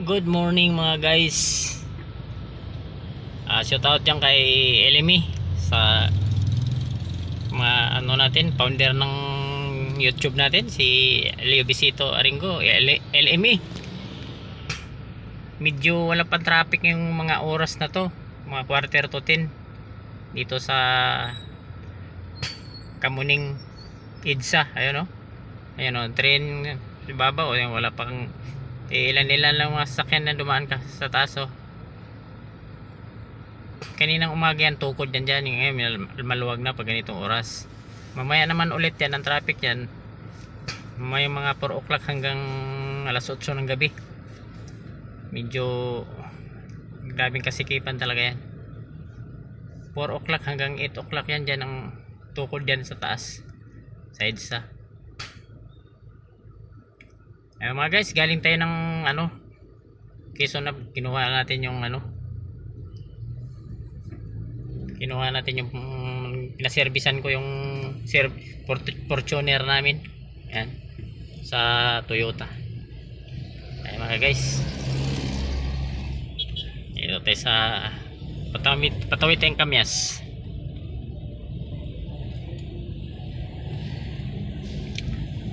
Good morning mga guys. Shout out dyan kay LME sa mga natin, founder ng YouTube natin, si Leo Bisito Aringo, LME. Medyo wala pang traffic yung mga oras na to, mga quarter to 10 dito sa Kamuning EDSA. Ayun o, ayun o, train ibaba o, wala pang ilan lang mga sasakyan na dumaan ka sa taas. Kaninang umaga yan tukod yan dyan, ngayon maluwag na pag ganitong oras. Mamaya naman ulit yan ang traffic yan, mamaya mga 4 o'clock hanggang alas 8 ng gabi. Medyo grabing kasikipan talaga yan. 4 o'clock hanggang 8 o'clock yan dyan ang tukod yan sa taas sa EDSA. Ayun mga guys, galing tayo ng Quezon na, kinuha natin yung pinaservisan ko yung Fortuner namin yan sa Toyota. Ayun mga guys, ito tayo sa patawid tayong Kamyas.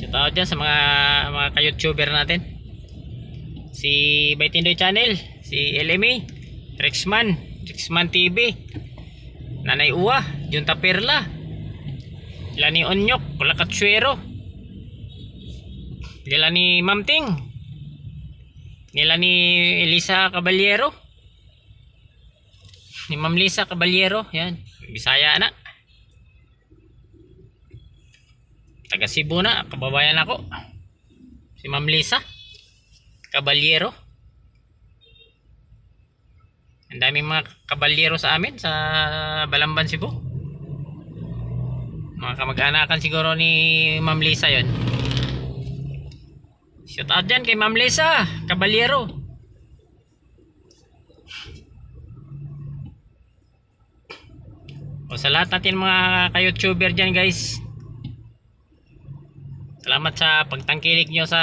Shoutout dyan sa mga ka-YouTuber natin, si Baitindoy Channel, si LME, Rexman TV, Nanay Uwa, Junta Perla, Lani Onyok, Kulakatsuero, nila ni Mamting, nila ni Elisa Caballero, ni Ma'am Lisa Caballero, yan, Bisaya na, taga Cebu na, kababayan ako, si Ma'am Lisa Caballero. Ang daming mga kabalyero sa amin sa Balamban, Cebu. Mga kamag-anakan siguro ni Ma'am Lisa yon. Shout out dyan kay Ma'am Lisa Caballero. O sa lahat natin mga ka-YouTuber dyan guys, salamat sa pagtangkilik nyo sa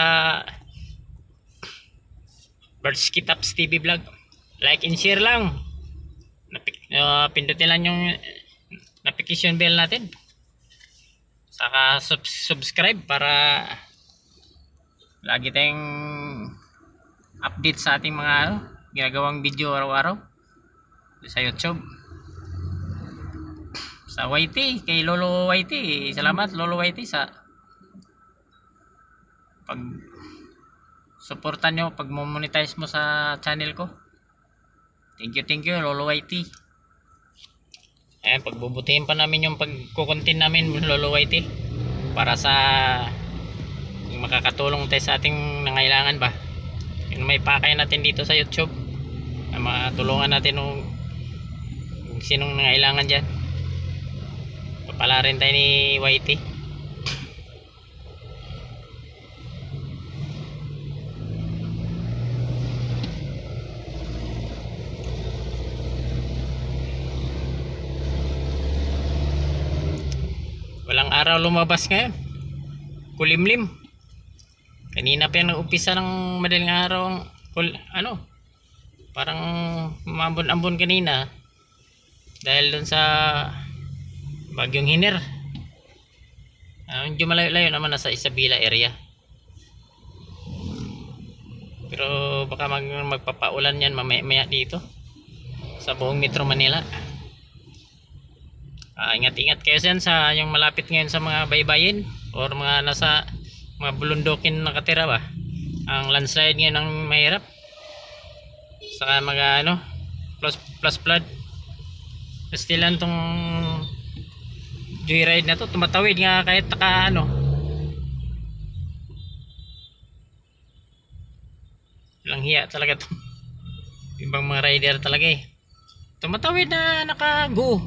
Bird's Kitaps TV vlog. Like and share lang. Pindutin lang yung notification bell natin. Saka subscribe para lagi tayong update sa ating mga ginagawang video araw-araw sa YouTube. Sa YT, kay Lolo YT, salamat Lolo YT sa pag suportan nyo, pag monetize mo sa channel ko. Thank you Lolo YT. Ayan, pagbubutihin pa namin yung pagkukuntin namin Lolo YT para sa kung makakatulong tayo sa ating nangailangan ba, yung may pakay natin dito sa YouTube na matulungan natin kung sinong nangailangan dyan. Papala rin tayo ni YT. Walang araw lumabas ngayon, kulimlim. Kanina pa yung nag-upisa ng madaling araw, parang mambon-ambon kanina dahil dun sa bagyong Hiner. Medyo malayo-layo naman, nasa Isabela area, pero baka magpapaulan yan mamaya dito sa buong Metro Manila. Ingat-ingat kayo dyan sa yung malapit ngayon sa mga baybayin or mga nasa mga bulundokin nakatira ba. Ang landslide ngayon ang mahirap, saka mga plus flood. Pastilan tong joyride na to, tumatawid nga kahit ilang hiya talaga to. Ibang mga rider talaga tumatawid na naka-go.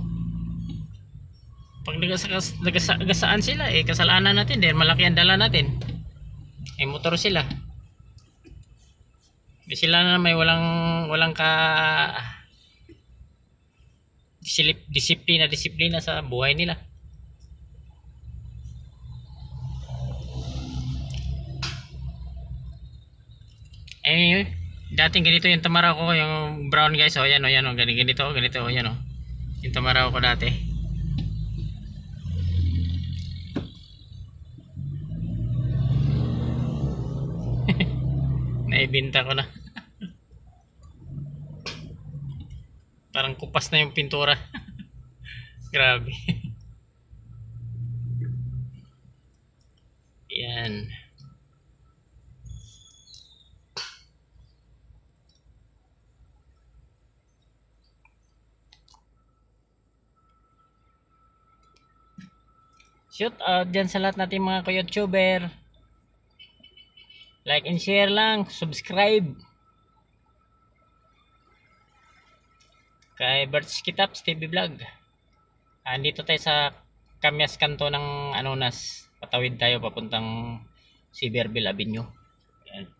Pag nagasaan sila, kasalanan natin dahil malaki ang dala natin. Motor sila. Sila na may walang ka disiplina sa buhay nila. Eh, dating ganito yung tamaraw ko, yung brown guys, oh yan oh, yan oh, ganito, oh, yan oh. Yung tamaraw ko dati. Naibinta ko na. Parang kupas na yung pintura. Grabe. Yan. Shout out dyan sa lahat natin mga ka-YouTuber. Like and share lang. Subscribe. Kay Berts Kitaps TV Vlog. Andito tayo sa Kamyas kanto ng Anonas. Patawid tayo papuntang Siberville Avenue. Yan.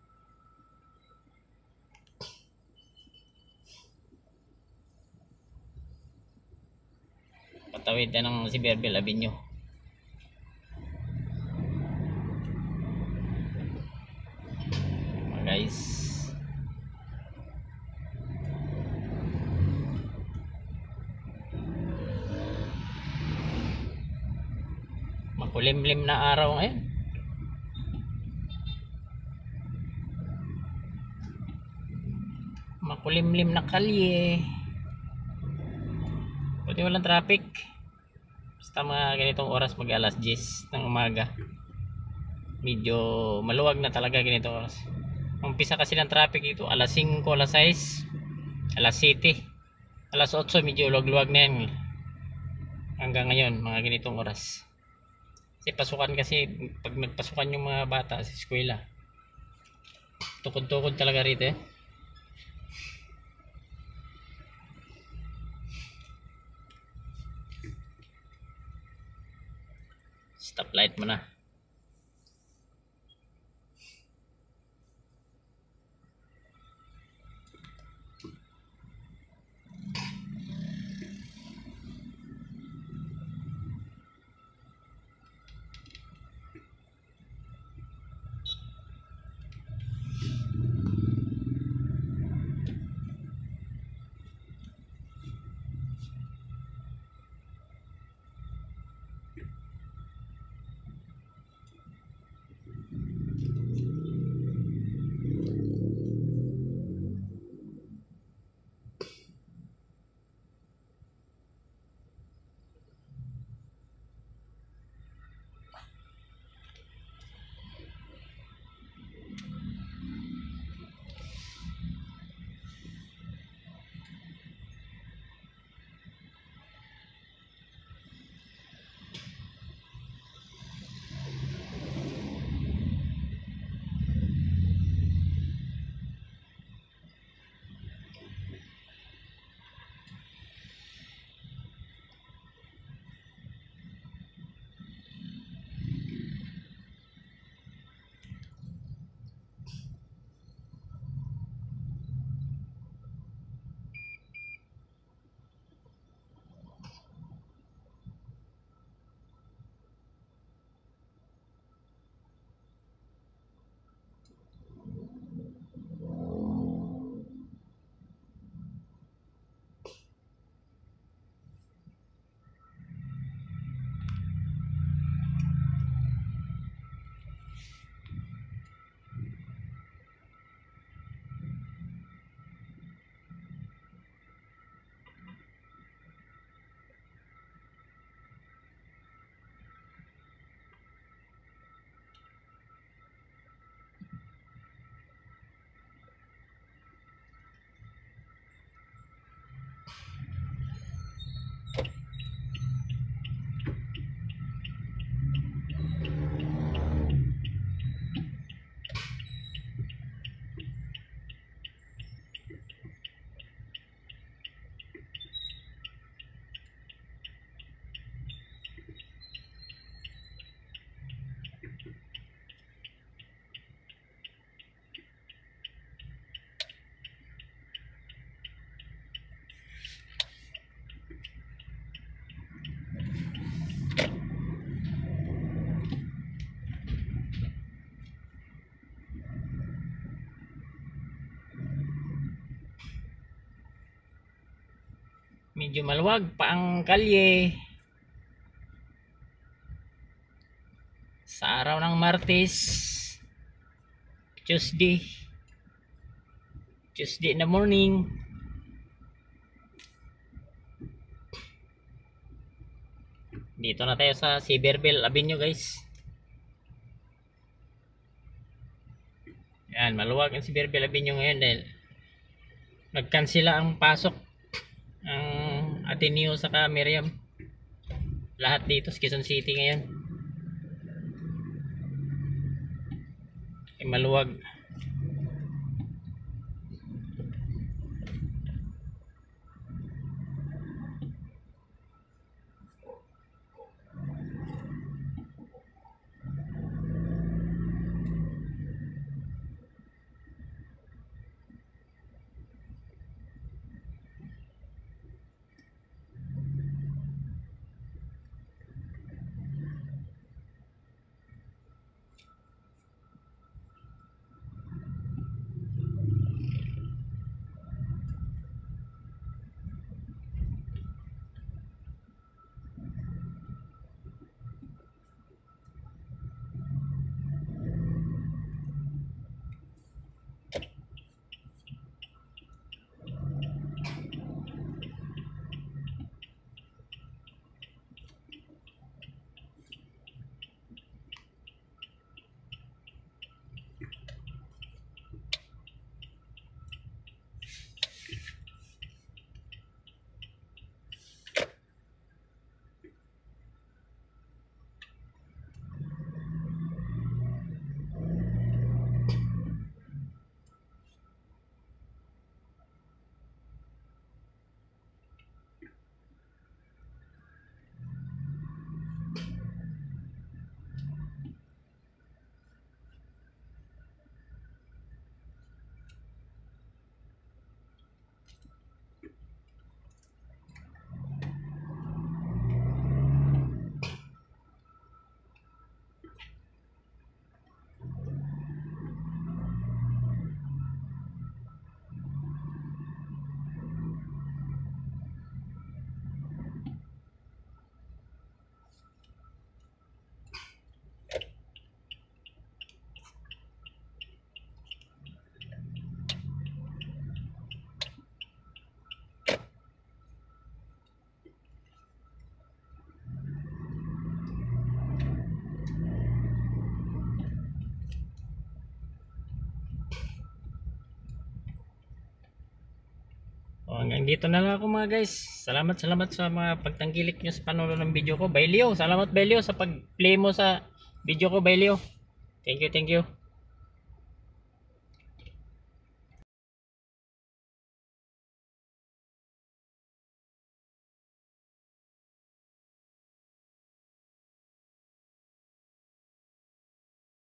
Patawid na ng Siberville Avenue. Guys, makulimlim na araw ngayon. Makulimlim na kalye. Pwede walang traffic. Basta mga ganitong oras, mag alas 10 ng umaga. Medyo maluwag na talaga ganitong oras. Umpisa kasi ng traffic dito alas 5, alas 6, alas 7, alas 8, medyo luwag-luwag na yan hanggang ngayon mga ganitong oras. Kasi pasukan, kasi pag nagpasukan yung mga bata sa eskwela, tukod-tukod talaga rito eh. Stoplight mo na. Medyo maluwag pa ang kalye sa araw ng Martes, Tuesday in the morning. Dito na tayo sa Siberbell Avenue guys. Yan, maluwag ang Siberbell Avenue ngayon dahil nagkansela ang pasok ang Ateneo sa Miriam. Lahat dito sa Quezon City ngayon ay maluwag. Hanggang dito na lang ako mga guys. Salamat sa mga pagtangkilik nyo sa panonood ng video ko. Bailio, salamat Bailio sa pag-play mo sa video ko Bailio. Thank you.